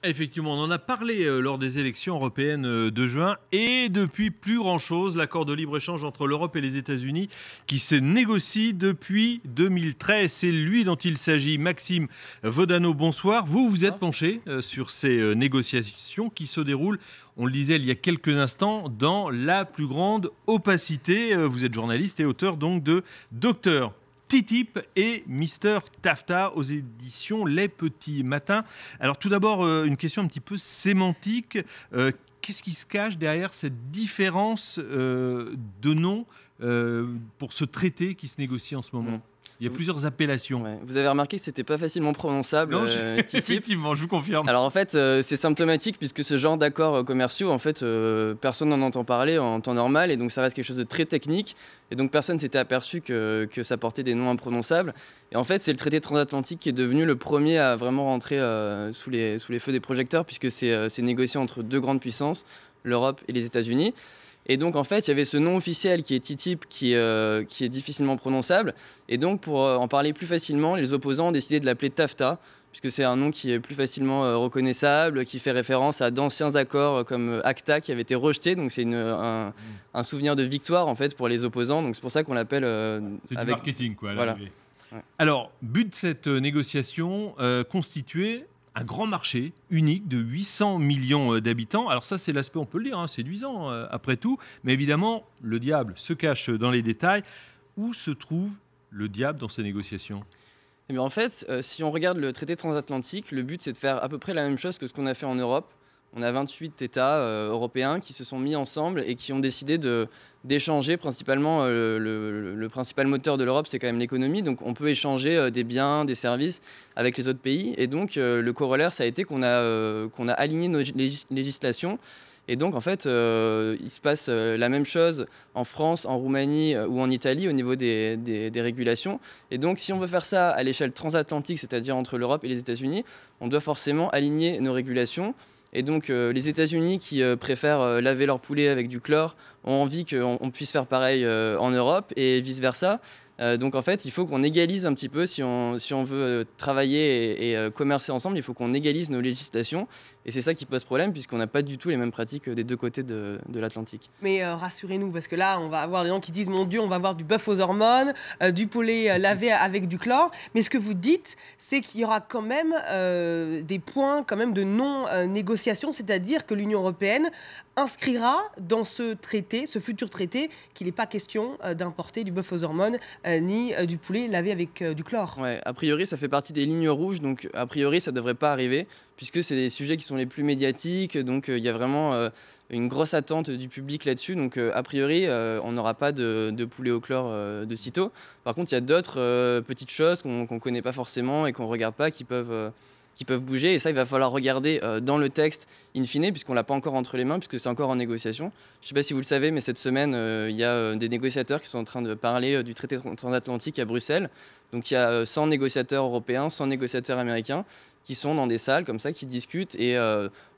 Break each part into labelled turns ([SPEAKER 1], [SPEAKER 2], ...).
[SPEAKER 1] Effectivement, on en a parlé lors des élections européennes de juin et depuis plus grand-chose, l'accord de libre-échange entre l'Europe et les États-Unis qui se négocie depuis 2013. C'est lui dont il s'agit. Maxime Vodano, bonsoir. Vous êtes penché sur ces négociations qui se déroulent, on le disait il y a quelques instants, dans la plus grande opacité. Vous êtes journaliste et auteur donc de Docteur TTIP et Mister TAFTA aux éditions Les Petits Matins. Alors tout d'abord, une question un petit peu sémantique. Qu'est-ce qui se cache derrière cette différence de nom pour ce traité qui se négocie en ce moment ? Il y a plusieurs appellations.
[SPEAKER 2] Ouais. Vous avez remarqué que c'était pas facilement prononçable, TTIP.
[SPEAKER 1] Effectivement, je vous confirme.
[SPEAKER 2] Alors en fait, c'est symptomatique puisque ce genre d'accords commerciaux, en fait, personne n'en entend parler en temps normal et donc ça reste quelque chose de très technique. Et donc personne s'était aperçu que ça portait des noms imprononçables. Et en fait, c'est le traité transatlantique qui est devenu le premier à vraiment rentrer sous les feux des projecteurs puisque c'est négocié entre deux grandes puissances, l'Europe et les États-Unis. Et donc, en fait, il y avait ce nom officiel qui est TTIP, qui est difficilement prononçable. Et donc, pour en parler plus facilement, les opposants ont décidé de l'appeler TAFTA, puisque c'est un nom qui est plus facilement reconnaissable, qui fait référence à d'anciens accords comme ACTA, qui avait été rejeté. Donc, c'est un souvenir de victoire, en fait, pour les opposants. Donc, c'est pour ça qu'on l'appelle...
[SPEAKER 1] c'est du marketing, quoi, à l'arrivée.
[SPEAKER 2] Ouais.
[SPEAKER 1] Alors, but de cette négociation, constituer un grand marché unique de 800 millions d'habitants. Alors ça, c'est l'aspect, on peut le dire, séduisant après tout. Mais évidemment, le diable se cache dans les détails. Où se trouve le diable dans ces négociations ?
[SPEAKER 2] Eh bien, en fait, si on regarde le traité transatlantique, le but, c'est de faire à peu près la même chose que ce qu'on a fait en Europe. On a 28 États européens qui se sont mis ensemble et qui ont décidé d'échanger principalement. Le principal moteur de l'Europe, c'est quand même l'économie. Donc, on peut échanger des biens, des services avec les autres pays. Et donc, le corollaire, ça a été qu'on a aligné nos législations. Et donc, en fait, il se passe la même chose en France, en Roumanie ou en Italie au niveau des régulations. Et donc, si on veut faire ça à l'échelle transatlantique, c'est-à-dire entre l'Europe et les États-Unis, on doit forcément aligner nos régulations. Et donc, les États-Unis qui préfèrent laver leur poulet avec du chlore ont envie qu'on puisse faire pareil en Europe et vice-versa. Donc, en fait, il faut qu'on égalise un petit peu. Si on veut travailler et commercer ensemble, il faut qu'on égalise nos législations. Et c'est ça qui pose problème, puisqu'on n'a pas du tout les mêmes pratiques des deux côtés de l'Atlantique.
[SPEAKER 3] Mais rassurez-nous, parce que là, on va avoir des gens qui disent « Mon Dieu, on va avoir du bœuf aux hormones, du poulet lavé avec du chlore ». Mais ce que vous dites, c'est qu'il y aura quand même des points quand même de non-négociation, c'est-à-dire que l'Union européenne inscrira dans ce traité, ce futur traité, qu'il n'est pas question d'importer du bœuf aux hormones ni du poulet lavé avec du chlore.
[SPEAKER 2] Ouais, a priori, ça fait partie des lignes rouges, donc a priori, ça ne devrait pas arriver, puisque c'est les sujets qui sont les plus médiatiques, donc il y a vraiment une grosse attente du public là-dessus, donc a priori, on n'aura pas de poulet au chlore de sitôt. Par contre, il y a d'autres petites choses qu'on ne connaît pas forcément et qu'on ne regarde pas, qui peuvent bouger, et ça, il va falloir regarder dans le texte, in fine, puisqu'on ne l'a pas encore entre les mains, puisque c'est encore en négociation. Je ne sais pas si vous le savez, mais cette semaine, il y a des négociateurs qui sont en train de parler du traité transatlantique à Bruxelles. Donc il y a 100 négociateurs européens, 100 négociateurs américains qui sont dans des salles comme ça, qui discutent, et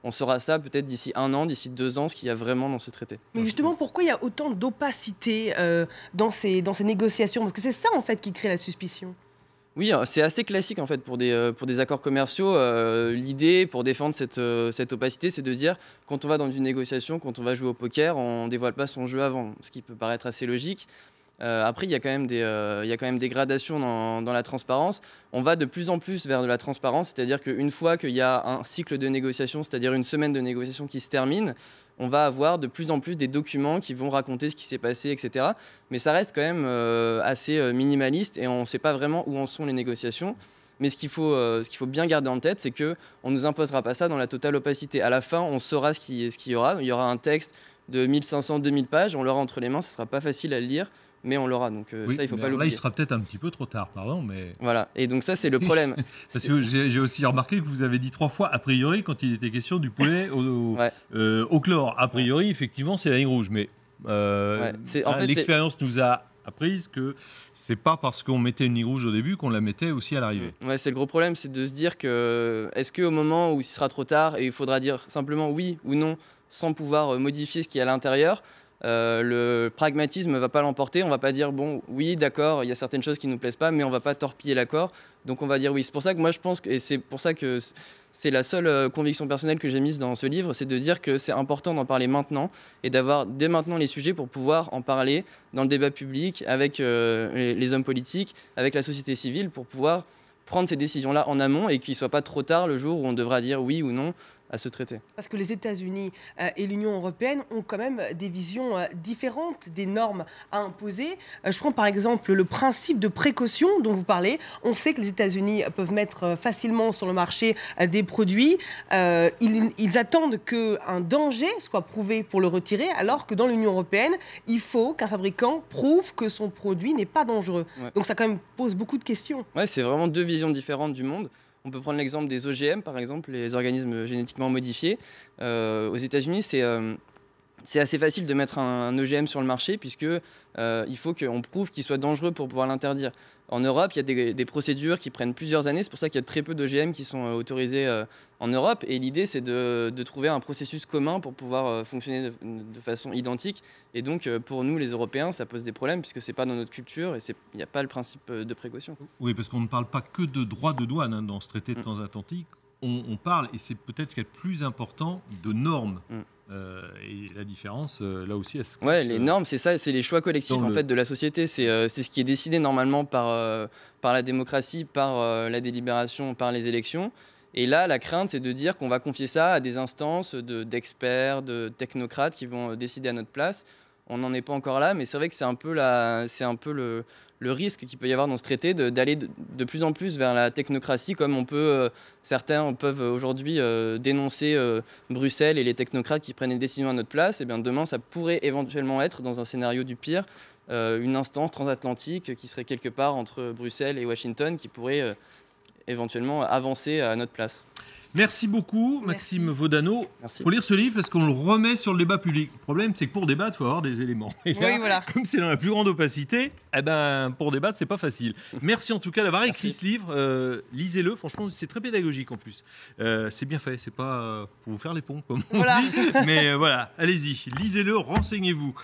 [SPEAKER 2] on saura ça peut-être d'ici 1 an, d'ici 2 ans, ce qu'il y a vraiment dans ce traité.
[SPEAKER 3] Mais justement, pourquoi il y a autant d'opacité dans ces négociations ? Parce que c'est ça, en fait, qui crée la suspicion.
[SPEAKER 2] Oui, c'est assez classique en fait pour des accords commerciaux. L'idée pour défendre cette opacité, c'est de dire quand on va dans une négociation, quand on va jouer au poker, on ne dévoile pas son jeu avant, ce qui peut paraître assez logique. Après, il y a quand même des gradations dans la transparence. On va de plus en plus vers de la transparence, c'est-à-dire qu'une fois qu'il y a un cycle de négociation, c'est-à-dire une semaine de négociation qui se termine, on va avoir de plus en plus des documents qui vont raconter ce qui s'est passé, etc. Mais ça reste quand même assez minimaliste et on ne sait pas vraiment où en sont les négociations. Mais ce qu'il faut bien garder en tête, c'est qu'on ne nous imposera pas ça dans la totale opacité. À la fin, on saura ce qu'il y aura. Il y aura un texte de 1500-2000 pages, on l'aura entre les mains, ce ne sera pas facile à le lire, mais on l'aura. Donc
[SPEAKER 1] oui,
[SPEAKER 2] ça, il ne faut pas l'oublier.
[SPEAKER 1] Là, il sera peut-être un petit peu trop tard, pardon, mais...
[SPEAKER 2] Voilà, et donc ça, c'est le problème.
[SPEAKER 1] Parce que j'ai aussi remarqué que vous avez dit 3 fois, a priori, quand il était question du poulet au chlore. A priori, effectivement, c'est la ligne rouge, mais l'expérience nous a apprise que c'est pas parce qu'on mettait une ligne rouge au début qu'on la mettait aussi à l'arrivée.
[SPEAKER 2] Ouais, c'est le gros problème, c'est de se dire que est-ce qu'au moment où il sera trop tard et il faudra dire simplement oui ou non sans pouvoir modifier ce qu'il y a à l'intérieur, Le pragmatisme ne va pas l'emporter. On ne va pas dire, bon, oui, d'accord, il y a certaines choses qui ne nous plaisent pas, mais on ne va pas torpiller l'accord. Donc on va dire oui. C'est pour ça que moi je pense, et c'est pour ça que c'est la seule conviction personnelle que j'ai mise dans ce livre, c'est de dire que c'est important d'en parler maintenant et d'avoir dès maintenant les sujets pour pouvoir en parler dans le débat public avec les hommes politiques, avec la société civile, pour pouvoir prendre ces décisions-là en amont et qu'il ne soit pas trop tard le jour où on devra dire oui ou non à ce traité.
[SPEAKER 3] Parce que les États-Unis et l'Union européenne ont quand même des visions différentes des normes à imposer. Je prends par exemple le principe de précaution dont vous parlez. On sait que les États-Unis peuvent mettre facilement sur le marché des produits. Ils attendent qu'un danger soit prouvé pour le retirer, alors que dans l'Union européenne, il faut qu'un fabricant prouve que son produit n'est pas dangereux. Ouais. Donc ça quand même pose beaucoup de questions.
[SPEAKER 2] Ouais, c'est vraiment deux visions différentes du monde. On peut prendre l'exemple des OGM, par exemple, les organismes génétiquement modifiés. Aux États-Unis, c'est assez facile de mettre un OGM sur le marché puisque il faut qu'on prouve qu'il soit dangereux pour pouvoir l'interdire. En Europe, il y a des procédures qui prennent plusieurs années. C'est pour ça qu'il y a très peu d'OGM qui sont autorisés en Europe. Et l'idée, c'est de trouver un processus commun pour pouvoir fonctionner de façon identique. Et donc, pour nous, les Européens, ça pose des problèmes puisque ce n'est pas dans notre culture et il n'y a pas le principe de précaution.
[SPEAKER 1] Oui, parce qu'on ne parle pas que de droits de douane dans ce traité de transatlantique. On parle, et c'est peut-être ce qui est le plus important, de normes. Et la différence, là aussi, elle se cache.
[SPEAKER 2] Ouais, les normes, c'est ça, c'est les choix collectifs en fait, de la société. C'est ce qui est décidé normalement par la démocratie, par la délibération, par les élections. Et là, la crainte, c'est de dire qu'on va confier ça à des instances d'experts, de technocrates qui vont décider à notre place. On n'en est pas encore là, mais c'est vrai que c'est un peu le risque qu'il peut y avoir dans ce traité d'aller de plus en plus vers la technocratie, comme certains peuvent aujourd'hui dénoncer Bruxelles et les technocrates qui prennent les décisions à notre place. Et bien demain, ça pourrait éventuellement être, dans un scénario du pire, une instance transatlantique qui serait quelque part entre Bruxelles et Washington, qui pourrait éventuellement avancer à notre place.
[SPEAKER 1] Merci beaucoup, Maxime Vaudano.
[SPEAKER 2] Merci.
[SPEAKER 1] Il faut lire ce livre parce qu'on le remet sur le débat public. Le problème, c'est que pour débattre, il faut avoir des éléments. Et là,
[SPEAKER 3] voilà.
[SPEAKER 1] Comme c'est dans la plus grande opacité, pour débattre, c'est pas facile. Merci en tout cas d'avoir écrit ce livre. Lisez-le, franchement, c'est très pédagogique en plus. C'est bien fait, c'est pas pour vous faire les ponts, comme on dit. Mais voilà, allez-y, lisez-le, renseignez-vous.